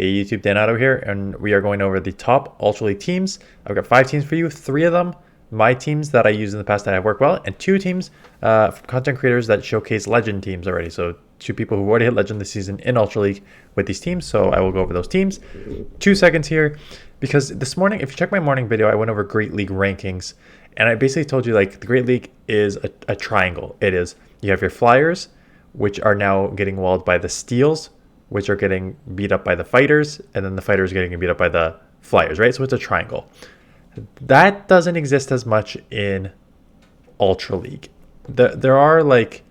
Hey YouTube, Dan Otto here, and we are going over the top Ultra League teams. I've got 5 teams for you, 3 of them my teams that I used in the past that have worked well, and 2 teams from content creators that showcase Legend teams already. So 2 people who already hit Legend this season in Ultra League with these teams, so I will go over those teams. 2 seconds here, because this morning, if you check my morning video, I went over Great League rankings, and I basically told you like the Great League is a triangle. It is, you have your Flyers, which are now getting walled by the Steels, which are getting beat up by the Fighters, and then the Fighters are getting beat up by the Flyers, right? So it's a triangle. That doesn't exist as much in Ultra League. There are like,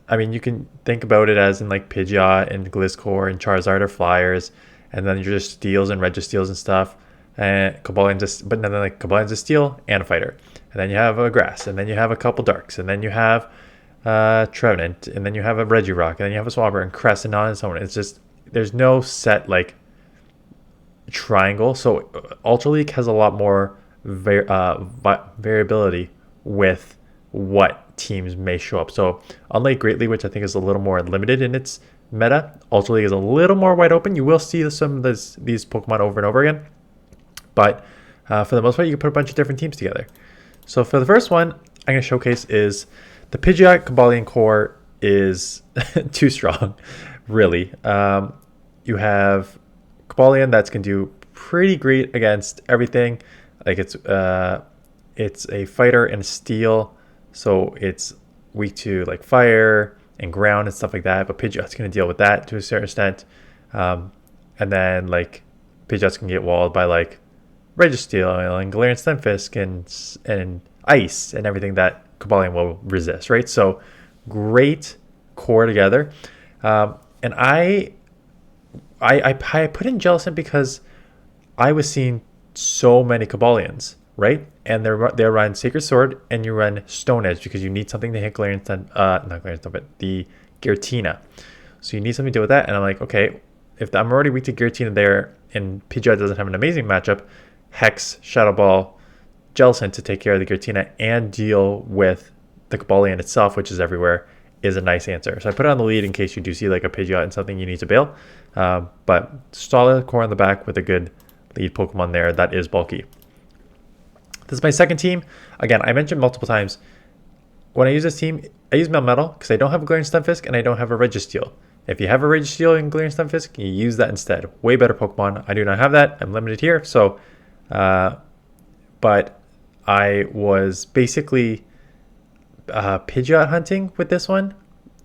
I mean, you can think about it as in like Pidgeot and Gliscor and Charizard are Flyers, and then you're just Steels and Registeels and stuff, and Cobalions, but then like Cobalions a Steel and a Fighter, and then you have a Grass, and then you have a couple Darks, and then you have Trevenant, and then you have a Regirock, and then you have a Swampert and Crest, and on and so on. It's just, there's no set like triangle. So Ultra League has a lot more variability with what teams may show up. So unlike Great League, which I think is a little more limited in its meta, Ultra League is a little more wide open. You will see some of these Pokemon over and over again, but for the most part, you can put a bunch of different teams together. So for the first one I'm going to showcase is the Pidgeot Cobalion core is too strong, really. You have Cobalion that's going to do pretty great against everything. Like it's a fighter and steel, so it's weak to like fire and ground and stuff like that. But Pidgeot's going to deal with that to a certain extent. And then like Pidgeot's going to get walled by like Registeel and Galarian Stunfisk and ice and everything that Cobalion will resist, right? So great core together. And I put in Jellicent because I was seeing so many Cobalions, right? And they run Sacred Sword and you run Stone Edge because you need something to hit Galarian not Galarian Stun, but the Giratina. So you need something to deal with that. And I'm like, okay, if I'm already weak to Giratina there and Pidgeot doesn't have an amazing matchup, Hex, Shadow Ball, Jellicent to take care of the Giratina and deal with the Cobalion itself, which is everywhere, is a nice answer. So I put it on the lead in case you do see like a Pidgeot and something you need to bail. But solid core on the back with a good lead Pokemon there that is bulky. This is my second team. Again, I mentioned multiple times, when I use this team, I use Melmetal because I don't have a Galarian Stunfisk and I don't have a Registeel. If you have a Registeel and Galarian Stunfisk, you use that instead. Way better Pokemon. I do not have that. I'm limited here. So, but I was basically Pidgeot hunting with this one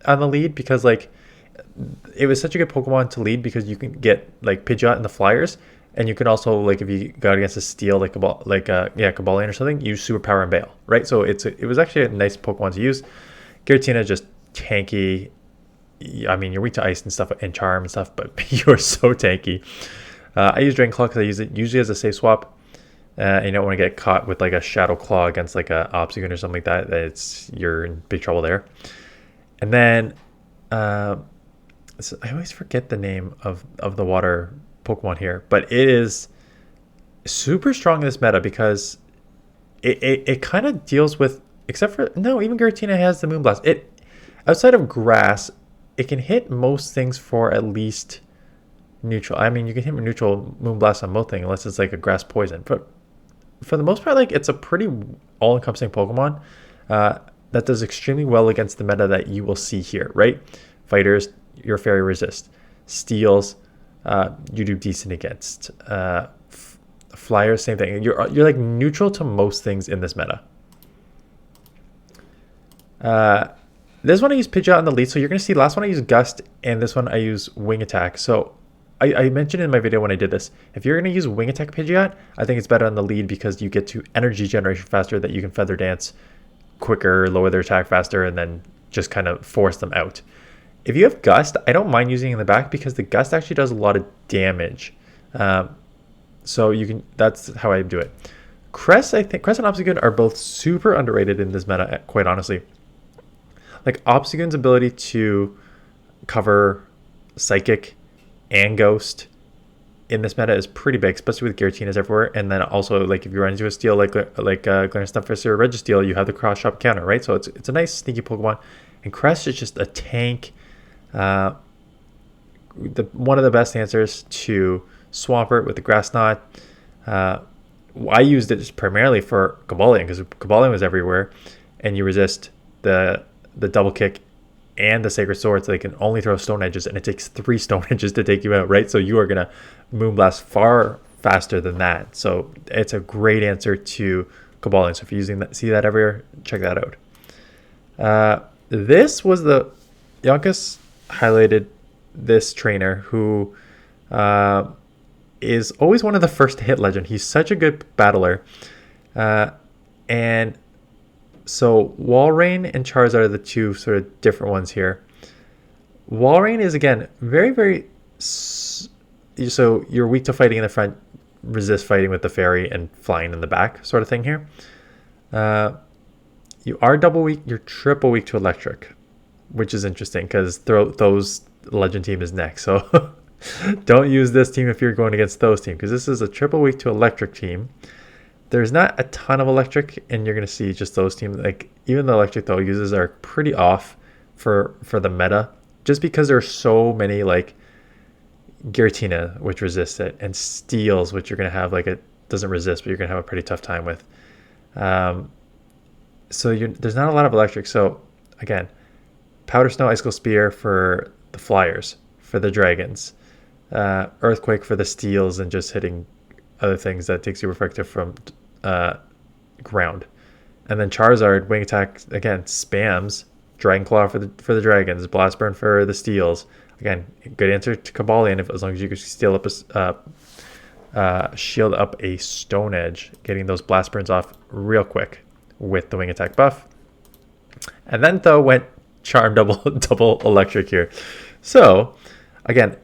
on the lead because like it was such a good Pokemon to lead because you can get like Pidgeot and the Flyers, and you can also like if you got against a Steel like Cobalion or something, use Superpower and Bail, right? So it was actually a nice Pokemon to use. Giratina just tanky. I mean, you're weak to ice and stuff and charm and stuff, but you're so tanky. I use Dragon Claw because I use it usually as a safe swap. You don't want to get caught with like a Shadow Claw against like a Obstagoon or something like that. You're in big trouble there. And then so I always forget the name of the water Pokemon here, but it is super strong in this meta because it kind of deals with, except for no, even Giratina has the Moonblast. It outside of grass, it can hit most things for at least neutral. I mean, you can hit neutral Moonblast on most things unless it's like a grass poison, but for the most part, like it's a pretty all-encompassing Pokemon that does extremely well against the meta that you will see here, right? Fighters, your Fairy resist. Steels, you do decent against. Flyers, same thing. You're like neutral to most things in this meta. This one I use Pidgeot on the lead, so you're going to see last one I use Gust, and this one I use Wing Attack. So I mentioned in my video when I did this, if you're going to use Wing Attack Pidgeot, I think it's better on the lead because you get to energy generation faster, that you can Feather Dance quicker, lower their attack faster, and then just kind of force them out. If you have Gust, I don't mind using it in the back because the Gust actually does a lot of damage. So you can, that's how I do it. Crest, I think, Crest and Obstagoon are both super underrated in this meta, quite honestly. Like Obstagoon's ability to cover Psychic and Ghost in this meta is pretty big, especially with Giratina's everywhere. And then also, like if you run into a Steel like Galarian Stunfisk or Registeel, you have the cross shop counter, right? So it's a nice sneaky Pokemon. And Crest is just a tank one of the best answers to Swampert with the Grass Knot. I used it just primarily for Cobalion because Cobalion was everywhere, and you resist the double kick and the Sacred Sword, so they can only throw Stone Edges, and it takes 3 Stone Edges to take you out, right? So you are going to Moonblast far faster than that. So it's a great answer to Cobalion. So if you're using that, see that everywhere, check that out. This was the Jonkus highlighted this trainer who is always one of the first to hit Legend. He's such a good battler. And so Walrein and Charizard are the two sort of different ones here. Walrein is, again, very, very... So you're weak to fighting in the front, resist fighting with the fairy and flying in the back sort of thing here. You are double weak, you're triple weak to electric, which is interesting because those Legend team is next. So don't use this team if you're going against those team, because this is a triple weak to electric team. There's not a ton of electric, and you're going to see just those teams. Like, even the electric though uses are pretty off for the meta, just because there's so many, like Giratina, which resists it, and Steels, which you're going to have, like, it doesn't resist, but you're going to have a pretty tough time with. So there's not a lot of electric. So again, Powder Snow, Icicle Spear for the Flyers, for the Dragons, Earthquake for the Steels, and just hitting other things that take Super Effective from ground. And then Charizard, Wing Attack, again, spams Dragon Claw for the Dragons, Blast Burn for the Steels. Again, good answer to Cobalion, as long as you can steal up shield up a Stone Edge, getting those Blast Burns off real quick with the Wing Attack buff. And then though went Charm double electric here. So again,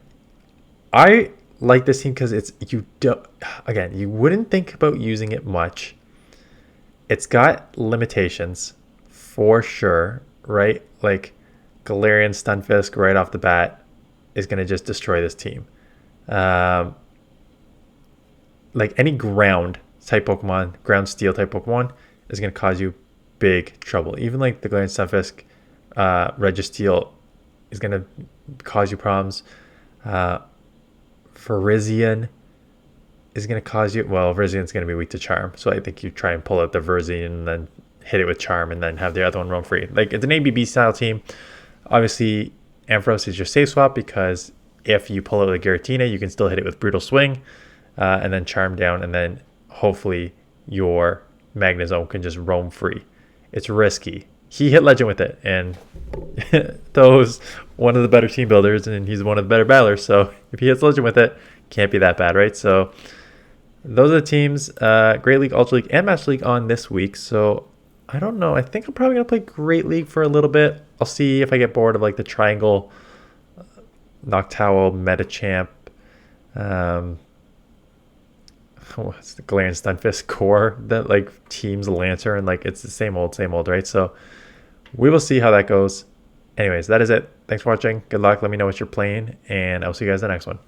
I like this team because you wouldn't think about using it much. It's got limitations for sure, right? Like Galarian Stunfisk right off the bat is going to just destroy this team. Like any ground type Pokemon, ground steel type Pokemon is going to cause you big trouble. Even like the Galarian Stunfisk, Registeel is going to cause you problems. Virizion is going to cause you... Well, Virizion going to be weak to Charm. So I think you try and pull out the Virizion and then hit it with Charm and then have the other one roam free. Like, it's an ABB style team. Obviously, Ampharos is your safe swap because if you pull out a Giratina, you can still hit it with Brutal Swing and then Charm down, and then hopefully your Magnezone can just roam free. It's risky. He hit Legend with it, and Tho's one of the better team builders, and he's one of the better battlers. So if he hits Legend with it, can't be that bad, right? So those are the teams, Great League, Ultra League, and Match League on this week. So I don't know. I think I'm probably going to play Great League for a little bit. I'll see if I get bored of like the Triangle, Noctowl, Metachamp, what's the Galarian Stunfisk core that like teams Lancer, and like it's the same old, right? So we will see how that goes. Anyways, that is it. Thanks for watching. Good luck. Let me know what you're playing, and I'll see you guys in the next one.